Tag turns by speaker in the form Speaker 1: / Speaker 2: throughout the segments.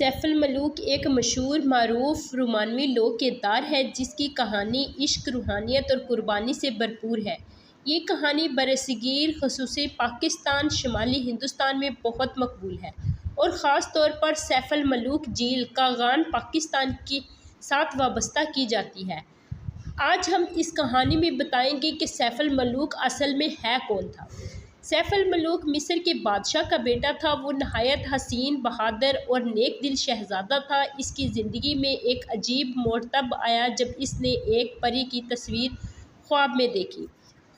Speaker 1: सैफुल मलूक एक मशहूर मारूफ रोमानवी लोक किरदार है जिसकी कहानी इश्क, रूहानियत और कुर्बानी से भरपूर है। ये कहानी बरसगीर ख़ुसूसन पाकिस्तान, शुमाली हिंदुस्तान में बहुत मकबूल है और ख़ास तौर पर सैफुल मलूक झील कागान पाकिस्तान के साथ वाबस्ता की जाती है। आज हम इस कहानी में बताएंगे कि सैफुल मलूक असल में है कौन था। सैफुल मलूक मिस्र के बादशाह का बेटा था। वो नहायत हसीन, बहादुर और नेक दिल शहज़ादा था। इसकी ज़िंदगी में एक अजीब मोड़ तब आया जब इसने एक परी की तस्वीर ख्वाब में देखी।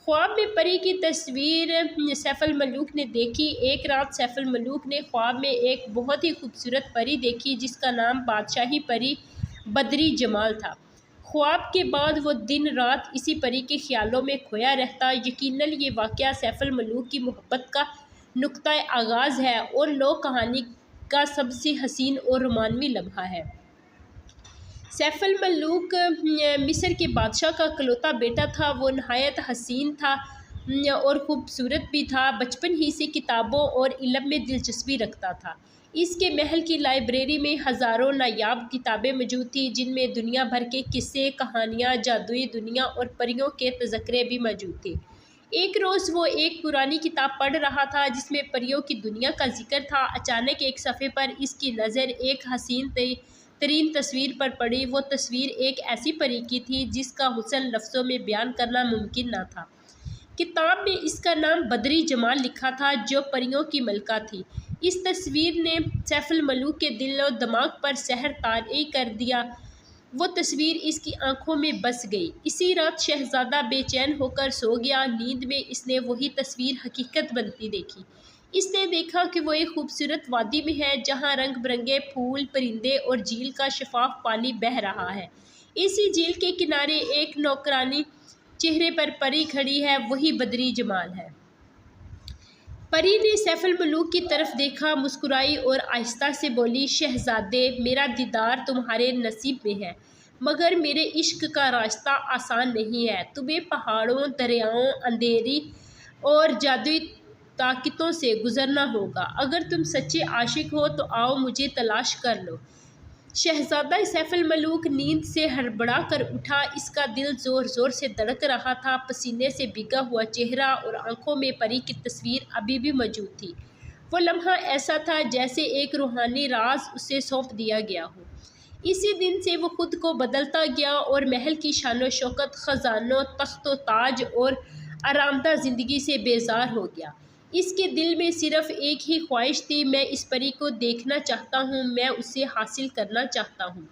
Speaker 1: ख्वाब में परी की तस्वीर सैफुल मलूक ने देखी। एक रात सैफुल मलूक ने ख्वाब में एक बहुत ही खूबसूरत परी देखी जिसका नाम बादशाही परी बदरी जमाल था। ख्वाब के बाद वो दिन रात इसी परी के ख्यालों में खोया रहता। यकीनन ये वाक़या सैफुल मलूक की मोहब्बत का नुक्ता आगाज़ है और लोक कहानी का सबसे हसीन और रोमानवी लम्हा है। सैफुल मलूक मिस्र के बादशाह का इकलौता बेटा था। वो नहायत हसीन था और ख़ूबसूरत भी था। बचपन ही से किताबों और इल्म में दिलचस्पी रखता था। इसके महल की लाइब्रेरी में हज़ारों नायाब किताबें मौजूद थी जिनमें दुनिया भर के किस्से, कहानियाँ, जादुई दुनिया और परियों के तज़किरे भी मौजूद थे। एक रोज़ वो एक पुरानी किताब पढ़ रहा था जिसमें परियों की दुनिया का जिक्र था। अचानक एक सफ़े पर इसकी नज़र एक हसीन तरीन तस्वीर पर पड़ी। वो तस्वीर एक ऐसी परी की थी जिसका हुस्न लफ्ज़ों में बयान करना मुमकिन न था। किताब में इसका नाम बदरी जमाल लिखा था जो परियों की मलका थी। इस तस्वीर ने सैफुल मलूक के दिल और दिमाग पर सहर तारी कर दिया। वो तस्वीर इसकी आंखों में बस गई। इसी रात शहज़ादा बेचैन होकर सो गया। नींद में इसने वही तस्वीर हकीकत बनती देखी। इसने देखा कि वो एक खूबसूरत वादी में है जहाँ रंग बिरंगे फूल, परिंदे और झील का शफाफ पानी बह रहा है। इसी झील के किनारे एक नौकरानी चेहरे पर परी खड़ी है, वही बदरी जमाल है। परी ने सैफुल मलूक की तरफ देखा, मुस्कुराई और आहिस्ता से बोली, शहज़ादे, मेरा दीदार तुम्हारे नसीब में है, मगर मेरे इश्क का रास्ता आसान नहीं है। तुम्हें पहाड़ों, दरियाओं, अंधेरी और जादुई ताकतों से गुजरना होगा। अगर तुम सच्चे आशिक हो तो आओ मुझे तलाश कर लो। शहज़ादा सैफुल मलूक नींद से हड़बड़ा कर उठा। इसका दिल ज़ोर ज़ोर से धड़क रहा था। पसीने से भीगा हुआ चेहरा और आंखों में परी की तस्वीर अभी भी मौजूद थी। वो लम्हा ऐसा था जैसे एक रूहानी राज उसे सौंप दिया गया हो। इसी दिन से वो खुद को बदलता गया और महल की शानो शौकत, ख़जानों, तख्तो ताज और आरामदा ज़िंदगी से बेजार हो गया। इसके दिल में सिर्फ एक ही ख्वाहिश थी, मैं इस परी को देखना चाहता हूँ, मैं उसे हासिल करना चाहता हूँ।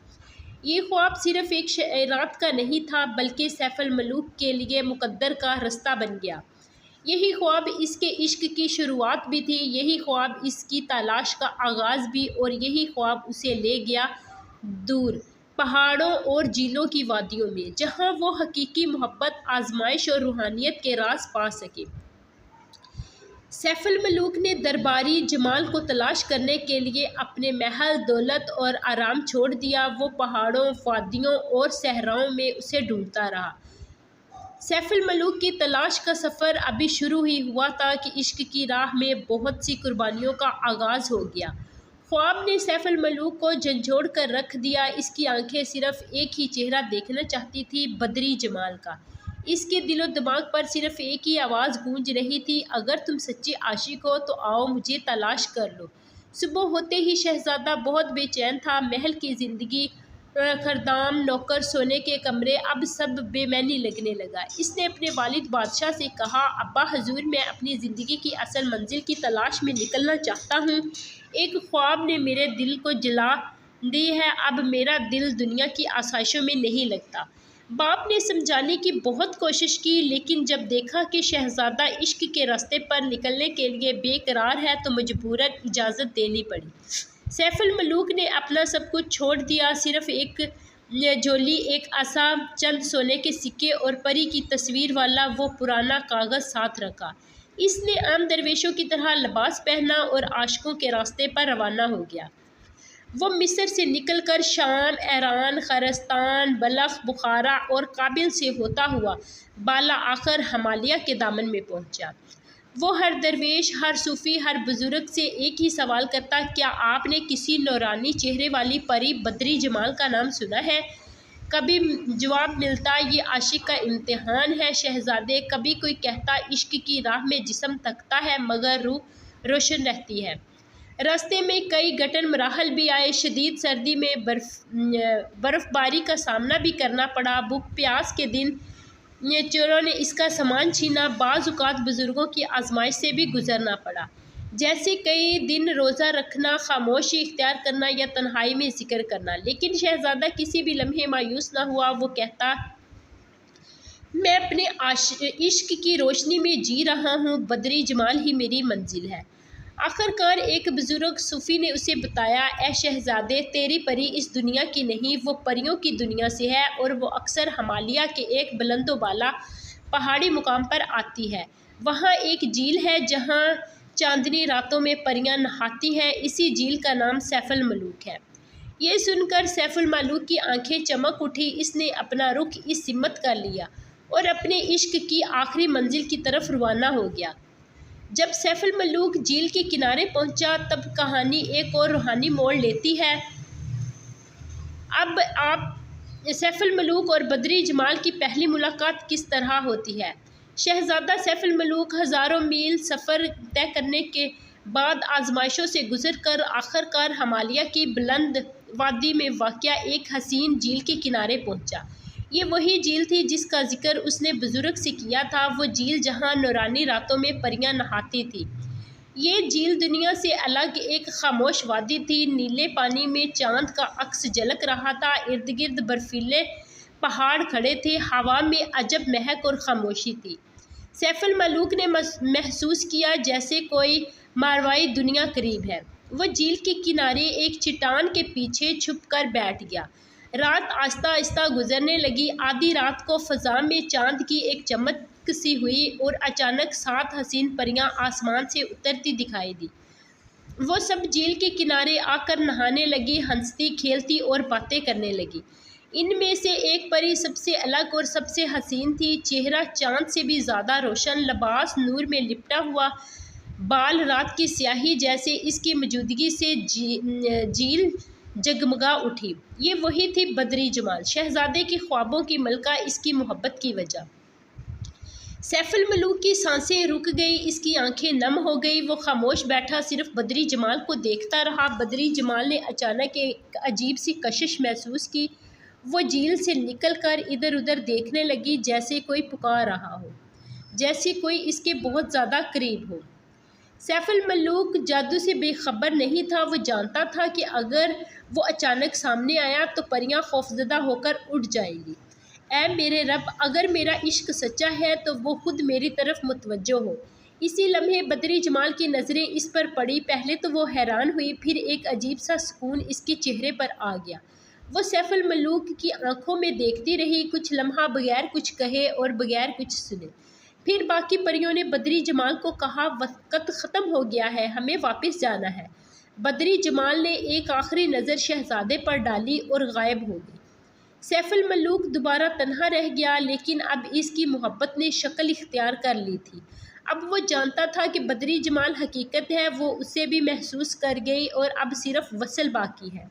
Speaker 1: ये ख्वाब सिर्फ एक रात का नहीं था बल्कि सैफुल मलूक के लिए मुकद्दर का रास्ता बन गया। यही ख्वाब इसके इश्क की शुरुआत भी थी, यही ख्वाब इसकी तलाश का आगाज़ भी, और यही ख्वाब उसे ले गया दूर पहाड़ों और झीलों की वादियों में जहाँ वो हकीकी मोहब्बत, आजमाइश और रूहानियत के राज पा सके। सैफुल मलूक ने दरबारी जमाल को तलाश करने के लिए अपने महल, दौलत और आराम छोड़ दिया। वो पहाड़ों, वादियों और सहराओं में उसे ढूंढता रहा। सैफुल मलूक की तलाश का सफ़र अभी शुरू ही हुआ था कि इश्क की राह में बहुत सी कुर्बानियों का आगाज़ हो गया। ख्वाब ने सैफुल मलूक को झंझोड़ कर रख दिया। इसकी आंखें सिर्फ एक ही चेहरा देखना चाहती थी, बदरी जमाल का। इसके दिलो दिमाग पर सिर्फ एक ही आवाज़ गूंज रही थी, अगर तुम सच्चे आशिक हो तो आओ मुझे तलाश कर लो। सुबह होते ही शहज़ादा बहुत बेचैन था। महल की ज़िंदगी, खरदाम, नौकर, सोने के कमरे, अब सब बेमैनी लगने लगा। इसने अपने वालिद बादशाह से कहा, अब्बा हजूर, मैं अपनी ज़िंदगी की असल मंजिल की तलाश में निकलना चाहता हूँ। एक ख्वाब ने मेरे दिल को जला दी है, अब मेरा दिल दुनिया की आसाइशों में नहीं लगता। बाप ने समझाने की बहुत कोशिश की, लेकिन जब देखा कि शहज़ादा इश्क के रास्ते पर निकलने के लिए बेकरार है तो मजबूरन इजाज़त देनी पड़ी। सैफुल मलूक ने अपना सब कुछ छोड़ दिया, सिर्फ एक झोली, एक आसा, चंद सोने के सिक्के और परी की तस्वीर वाला वो पुराना कागज़ साथ रखा। इसने आम दरवेशों की तरह लिबास पहना और आशिकों के रास्ते पर रवाना हो गया। वो मिस्र से निकलकर शाम, ईरान, खरस्तान, बलख, बुखारा और काबिल से होता हुआ बाला आखिर हिमालय के दामन में पहुंचा। वो हर दरवेश, हर सूफ़ी, हर बुज़ुर्ग से एक ही सवाल करता, क्या आपने किसी नूरानी चेहरे वाली परी बद्री जमाल का नाम सुना है? कभी जवाब मिलता, ये आशिक का इम्तिहान है शहज़ादे। कभी कोई कहता, इश्क की राह में जिस्म थकता है मगर रूह रोशन रहती है। रास्ते में कई घटन मराहल भी आए। शदीद सर्दी में बर्फ़बारी का सामना भी करना पड़ा। भूख प्यास के दिन चोरों ने इसका सामान छीना। बाज़-औक़ात बुज़ुर्गों की आजमाइश से भी गुजरना पड़ा, जैसे कई दिन रोज़ा रखना, खामोशी इख्तियार करना या तन्हाई में ज़िक्र करना। लेकिन शहज़ादा किसी भी लम्हे मायूस ना हुआ। वो कहता, मैं अपने इश्क की रोशनी में जी रहा हूँ, बद्री जमाल ही मेरी मंजिल है। आखिरकार एक बुज़ुर्ग सूफ़ी ने उसे बताया, ए शहज़ादे, तेरी परी इस दुनिया की नहीं, वो परियों की दुनिया से है और वो अक्सर हिमालय के एक बुलंदोबाला पहाड़ी मुकाम पर आती है। वहाँ एक झील है जहाँ चांदनी रातों में परियां नहाती हैं। इसी झील का नाम सैफुल मलूक है। ये सुनकर सैफुल मलूक की आंखें चमक उठी। इसने अपना रुख इस सिमत कर लिया और अपने इश्क की आखिरी मंजिल की तरफ रवाना हो गया। जब सैफुल मलूक झील के किनारे पहुंचा, तब कहानी एक और रूहानी मोड़ लेती है। अब आप सैफुल मलूक और बद्री जमाल की पहली मुलाकात किस तरह होती है। शहज़ादा सैफुल मलूक हज़ारों मील सफ़र तय करने के बाद आजमाइशों से गुजर कर आखिरकार हिमालय की बुलंद वादी में वाक़या एक हसीन झील के किनारे पहुंचा। ये वही झील थी जिसका जिक्र उसने बुज़ुर्ग से किया था। वो झील जहाँ नूरानी रातों में परियां नहाती थी। ये झील दुनिया से अलग एक खामोश वादी थी। नीले पानी में चांद का अक्स झलक रहा था। इर्द गिर्द बर्फीले पहाड़ खड़े थे। हवा में अजब महक और खामोशी थी। सैफुल मलूक ने महसूस किया जैसे कोई मारवाई दुनिया करीब है। वो झील के किनारे एक चट्टान के पीछे छुप कर बैठ गया। रात आहिस्ता आहिस्ता गुजरने लगी। आधी रात को फ़ज़ा में चांद की एक चमक सी हुई और अचानक 7 हसीन परियां आसमान से उतरती दिखाई दी। वो सब झील के किनारे आकर नहाने लगी, हंसती, खेलती और बातें करने लगी। इनमें से एक परी सबसे अलग और सबसे हसीन थी। चेहरा चांद से भी ज़्यादा रोशन, लिबास नूर में लिपटा हुआ, बाल रात की स्याही जैसे। इसकी मौजूदगी से झील जगमगा उठी। ये वही थी बद्री जमाल, शहज़ादे के ख्वाबों की मलका, इसकी मोहब्बत की वजह। सैफुल मलूक की सांसें रुक गई, इसकी आंखें नम हो गई। वो खामोश बैठा सिर्फ बद्री जमाल को देखता रहा। बद्री जमाल ने अचानक एक अजीब सी कशिश महसूस की। वो झील से निकलकर इधर उधर देखने लगी, जैसे कोई पुकार रहा हो, जैसे कोई इसके बहुत ज़्यादा करीब हो। सैफुल मलूक जादू से बेखबर नहीं था। वो जानता था कि अगर वो अचानक सामने आया तो परियां खौफजदा होकर उड़ जाएंगी। ऐ मेरे रब, अगर मेरा इश्क सच्चा है तो वो खुद मेरी तरफ मुतवज्जो हो। इसी लम्हे बद्री जमाल की नज़रें इस पर पड़ी। पहले तो वो हैरान हुई, फिर एक अजीब सा सुकून इसके चेहरे पर आ गया। वो सैफुल मलूक की आंखों में देखती रही, कुछ लम्हा बगैर कुछ कहे और बगैर कुछ सुने। फिर बाकी परियों ने बद्री जमाल को कहा, वक्त ख़त्म हो गया है, हमें वापस जाना है। बद्री जमाल ने एक आखिरी नज़र शहज़ादे पर डाली और गायब हो गई। सैफुल मलूक दोबारा तन्हा रह गया, लेकिन अब इसकी मोहब्बत ने शक्ल इख्तियार कर ली थी। अब वो जानता था कि बद्री जमाल हकीकत है। वो उसे भी महसूस कर गई और अब सिर्फ वसल बाकी है।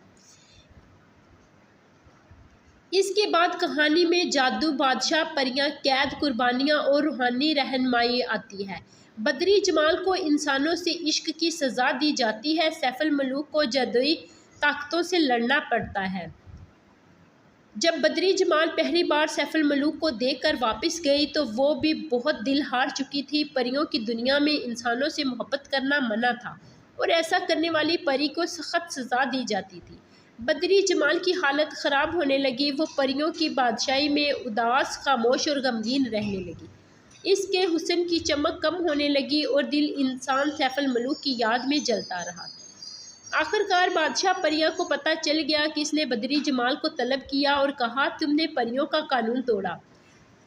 Speaker 1: इसके बाद कहानी में जादू, बादशाह, परियां, कैद, कुर्बानियाँ और रूहानी रहनुमाई आती है। बद्री जमाल को इंसानों से इश्क की सज़ा दी जाती है। सैफुल मलूक को जादुई ताकतों से लड़ना पड़ता है। जब बद्री जमाल पहली बार सैफुल मलूक को देखकर वापस गई तो वो भी बहुत दिल हार चुकी थी। परियों की दुनिया में इंसानों से मोहब्बत करना मना था और ऐसा करने वाली परी को सख्त सज़ा दी जाती थी। बद्री जमाल की हालत ख़राब होने लगी। वो परियों की बादशाही में उदास, खामोश और गमगीन रहने लगी। इसके हुस्न की चमक कम होने लगी और दिल इंसान सैफुल मलूक की याद में जलता रहा। आखिरकार बादशाह परिया को पता चल गया कि इसने बद्री जमाल को तलब किया और कहा, तुमने परियों का कानून तोड़ा,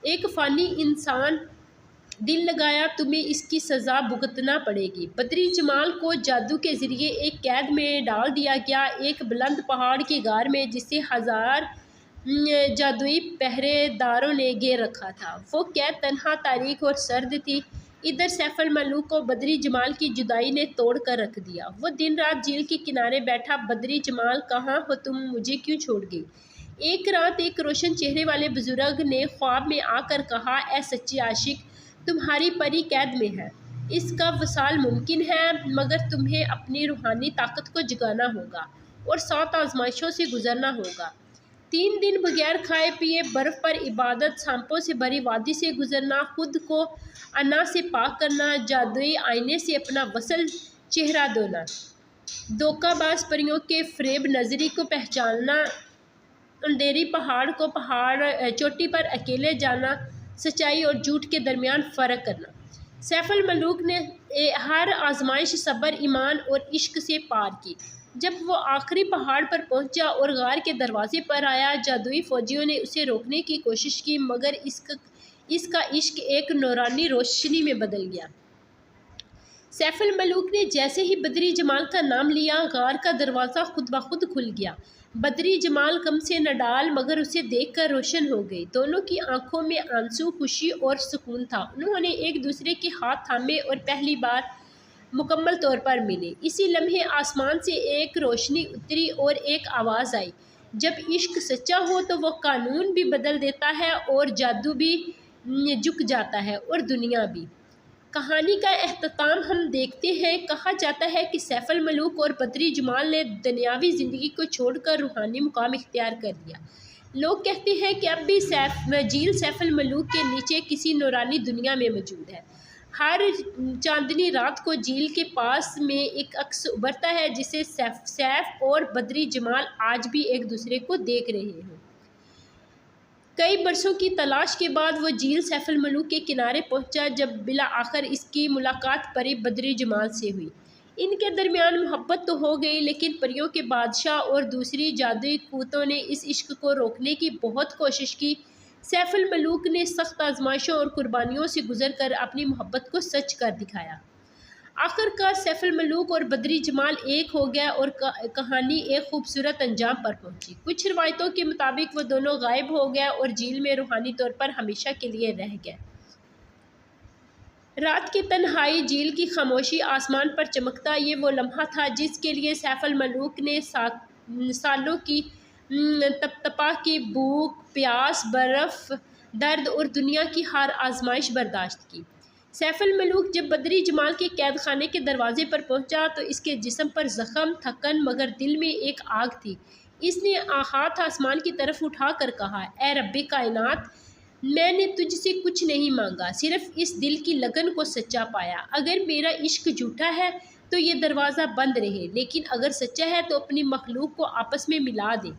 Speaker 1: एक फ़ानी इंसान दिल लगाया, तुम्हें इसकी सज़ा भुगतना पड़ेगी। बद्री जमाल को जादू के ज़रिए एक कैद में डाल दिया गया, एक बुलंद पहाड़ की गार में, जिसे 1000 जादुई पहरेदारों ने घेर रखा था। वो कैद तन्हा, तारीख और सर्द थी। इधर सैफुल मलूक को बदरी जमाल की जुदाई ने तोड़ कर रख दिया। वो दिन रात झील के किनारे बैठा, बदरी जमाल कहाँ हो तुम, मुझे क्यों छोड़ गई। एक रात एक रोशन चेहरे वाले बुजुर्ग ने ख्वाब में आकर कहा, ए सच्ची आशिक, तुम्हारी परी कैद में है, इसका वसाल मुमकिन है, मगर तुम्हें अपनी रूहानी ताकत को जगाना होगा और 7 आजमाइशों से गुजरना होगा। 3 दिन बगैर खाए पिए, बर्फ़ पर इबादत, सांपों से भरी वादी से गुजरना, खुद को अना से पाक करना, जादुई आईने से अपना वसल चेहरा धोना, धोखाबाज परियों के फ़रेब नज़री को पहचानना, अंधेरी पहाड़ को पहाड़ चोटी पर अकेले जाना, सच्चाई और झूठ के दरमियान फ़र्क करना। सैफुल मलूक ने हर आजमाइश सब्र, ईमान और इश्क से पार की। जब वो आखिरी पहाड़ पर पहुंचा और गार के दरवाजे पर आया, जादुई फौजियों ने उसे रोकने की कोशिश की, मगर इसका इश्क एक नूरानी रोशनी में बदल गया। सैफुल मलूक ने जैसे ही बदरी जमाल का नाम लिया, गार का दरवाज़ा खुद ब खुद खुल गया। बदरी जमाल गम से न डाल, मगर उसे देखकर रोशन हो गई। दोनों की आंखों में आंसू, खुशी और सुकून था। उन्होंने एक दूसरे के हाथ थामे और पहली बार मुकम्मल तौर पर मिले। इसी लम्हे आसमान से एक रोशनी उतरी और एक आवाज़ आई, जब इश्क सच्चा हो तो वह कानून भी बदल देता है और जादू भी झुक जाता है और दुनिया भी। कहानी का अख्ताम हम देखते हैं। कहा जाता है कि सैफुल मलूक और बदरी जमाल ने दुनियावी ज़िंदगी को छोड़कर रूहानी मुकाम इख्तियार कर लिया। लोग कहते हैं कि अब भी झील सैफुल मलूक के नीचे किसी नूरानी दुनिया में मौजूद है। हर चांदनी रात को झील के पास में एक अक्स उभरता है, जिसे सैफ और बदरी जमाल आज भी एक दूसरे को देख रहे हैं। कई बरसों की तलाश के बाद वो झील सैफुल मलूक के किनारे पहुंचा, जब बिला आखिर इसकी मुलाकात परी बदरी जमाल से हुई। इनके दरमियान मोहब्बत तो हो गई, लेकिन परियों के बादशाह और दूसरी जादुई क़ुव्वतों ने इस इश्क को रोकने की बहुत कोशिश की। सैफुल मलूक ने सख्त आजमाइशों और कुर्बानियों से गुजर कर अपनी मोहब्बत को सच कर दिखाया। आखिरकार सैफुल मलूक और बदरी जमाल एक हो गया और कहानी एक खूबसूरत अंजाम पर पहुंची। कुछ रवायतों के मुताबिक वो दोनों गायब हो गए और झील में रूहानी तौर पर हमेशा के लिए रह गए। रात की तन्हाई, झील की खामोशी, आसमान पर चमकता ये वो लम्हा था जिसके लिए सैफुल मलूक ने सालों की तपतपा की भूख, प्यास, बर्फ़, दर्द और दुनिया की हर आजमाइश बर्दाश्त की। सैफुल मलूक जब बदरी जमाल के कैद खाने के दरवाजे पर पहुंचा तो इसके जिस्म पर ज़ख़म, थकन, मगर दिल में एक आग थी। इसने हाथ आसमान की तरफ उठा कर कहा, ए रब्बे कायनात, मैंने तुझसे कुछ नहीं मांगा, सिर्फ इस दिल की लगन को सच्चा पाया। अगर मेरा इश्क झूठा है तो ये दरवाज़ा बंद रहे, लेकिन अगर सच्चा है तो अपनी मखलूक को आपस में मिला दे।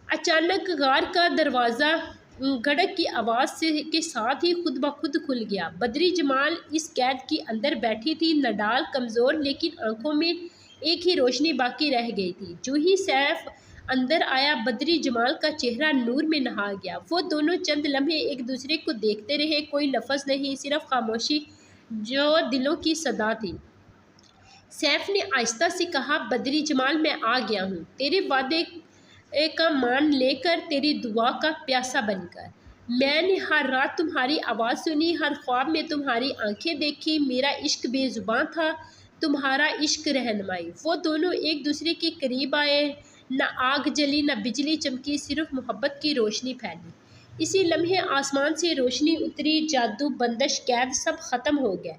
Speaker 1: अचानक गार का दरवाज़ा गड़क की आवाज़ के साथ ही खुद ब खुद खुल गया। बदरी जमाल इस कैद की अंदर बैठी थी, नडाल, कमज़ोर, लेकिन आंखों में एक ही रोशनी बाकी रह गई थी। जो ही सैफ अंदर आया, बदरी जमाल का चेहरा नूर में नहा गया। वो दोनों चंद लम्हे एक दूसरे को देखते रहे, कोई लफ्ज़ नहीं, सिर्फ खामोशी जो दिलों की सदा थी। सैफ ने आहिस्ता से कहा, बदरी जमाल, मैं आ गया हूँ, तेरे वादे का मान लेकर, तेरी दुआ का प्यासा बनकर। मैंने हर रात तुम्हारी आवाज़ सुनी, हर ख्वाब में तुम्हारी आंखें देखी। मेरा इश्क बेजुबान था, तुम्हारा इश्क रहनुमाई। वो दोनों एक दूसरे के करीब आए, न आग जली न बिजली चमकी, सिर्फ मोहब्बत की रोशनी फैली। इसी लम्हे आसमान से रोशनी उतरी, जादू, बंदिश, कैद सब ख़त्म हो गया।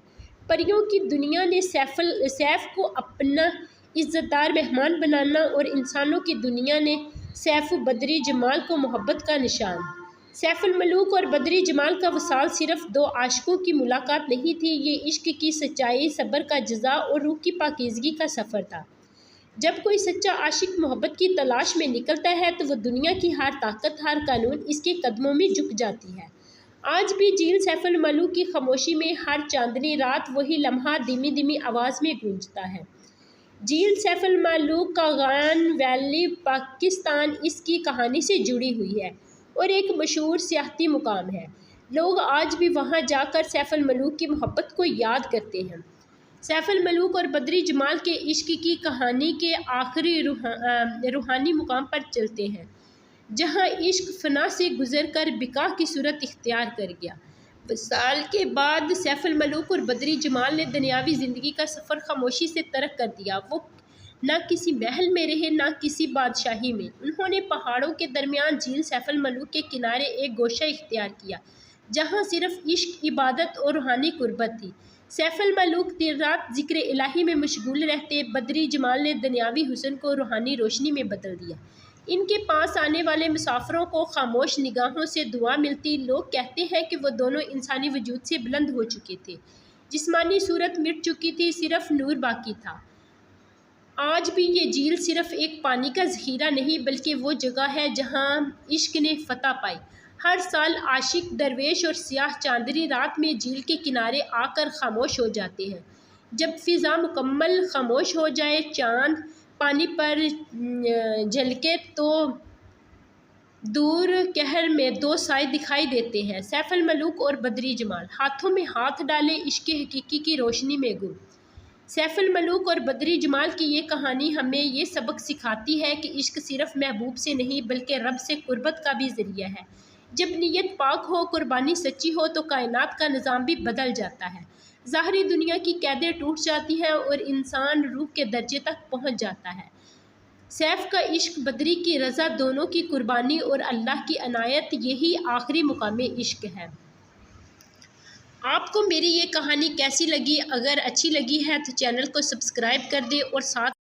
Speaker 1: परियों की दुनिया ने सैफ को अपना इज़्ज़तदार मेहमान बनाना और इंसानों की दुनिया ने सैफ बदरी जमाल को मोहब्बत का निशान। सैफुल मलूक और बदरी जमाल का वसाल सिर्फ दो आशिकों की मुलाकात नहीं थी, ये इश्क की सच्चाई, सब्र का जज़ा और रूह की पाकीज़गी का सफ़र था। जब कोई सच्चा आशिक मोहब्बत की तलाश में निकलता है तो वह दुनिया की हर ताकत, हर कानून इसके कदमों में झुक जाती है। आज भी झील सैफुल मलूक की खामोशी में हर चांदनी रात वही लम्हा धीमी धीमी आवाज़ में गूंजता है। झील सैफुल मलूक का गान वैली पाकिस्तान इसकी कहानी से जुड़ी हुई है और एक मशहूर सियाहती मुकाम है। लोग आज भी वहां जाकर सैफुल मलूक की मोहब्बत को याद करते हैं। सैफुल मलूक और बदरी जमाल के इश्क की कहानी के आखिरी रूहानी मुकाम पर चलते हैं, जहां इश्क फना से गुजर कर बिका की सूरत इख्तियार कर गया। साल के बाद सैफ अल मलूक और बदरी जमाल ने दुनियावी ज़िंदगी का सफ़र खामोशी से तर्क कर दिया। वो ना किसी महल में रहे, ना किसी बादशाही में। उन्होंने पहाड़ों के दरमियान झील सैफ अल मलूक के किनारे एक गोशा इख्तियार किया, जहाँ सिर्फ इश्क, इबादत और रूहानी कुर्बत थी। सैफ अल मलूक दिन रात ज़िक्र इलाही में मशगूल रहते, बदरी जमाल ने दुनियावी हुस्न को रूहानी रोशनी में बदल दिया। इनके पास आने वाले मुसाफिरों को खामोश निगाहों से दुआ मिलती। लोग कहते हैं कि वो दोनों इंसानी वजूद से बुलंद हो चुके थे। जिस्मानी सूरत मिट चुकी थी, सिर्फ नूर बाकी था। आज भी ये झील सिर्फ एक पानी का ज़ख़ीरा नहीं, बल्कि वो जगह है जहाँ इश्क ने फतह पाई। हर साल आशिक, दरवेश और सियाह चांदनी रात में झील के किनारे आकर खामोश हो जाते हैं। जब फ़िज़ा मुकम्मल खामोश हो जाए, चाँद पानी पर झलके तो दूर कहर में दो साए दिखाई देते हैं, सैफ अल मलूक और बदरी जमाल, हाथों में हाथ डाले इश्क हकीकी की रोशनी में गुम। सैफ अल मलूक और बदरी जमाल की ये कहानी हमें ये सबक सिखाती है कि इश्क सिर्फ महबूब से नहीं, बल्कि रब से कुर्बत का भी ज़रिया है। जब नीयत पाक हो, कुर्बानी सच्ची हो, तो कायनात का निज़ाम भी बदल जाता है। ज़ाहरी दुनिया की कैदें टूट जाती हैं और इंसान रूह के दर्जे तक पहुँच जाता है। सैफ का इश्क, बदरी की रज़ा, दोनों की कुर्बानी और अल्लाह की अनायत, यही आखिरी मुकाम इश्क है। आपको मेरी ये कहानी कैसी लगी? अगर अच्छी लगी है तो चैनल को सब्सक्राइब कर दें और साथ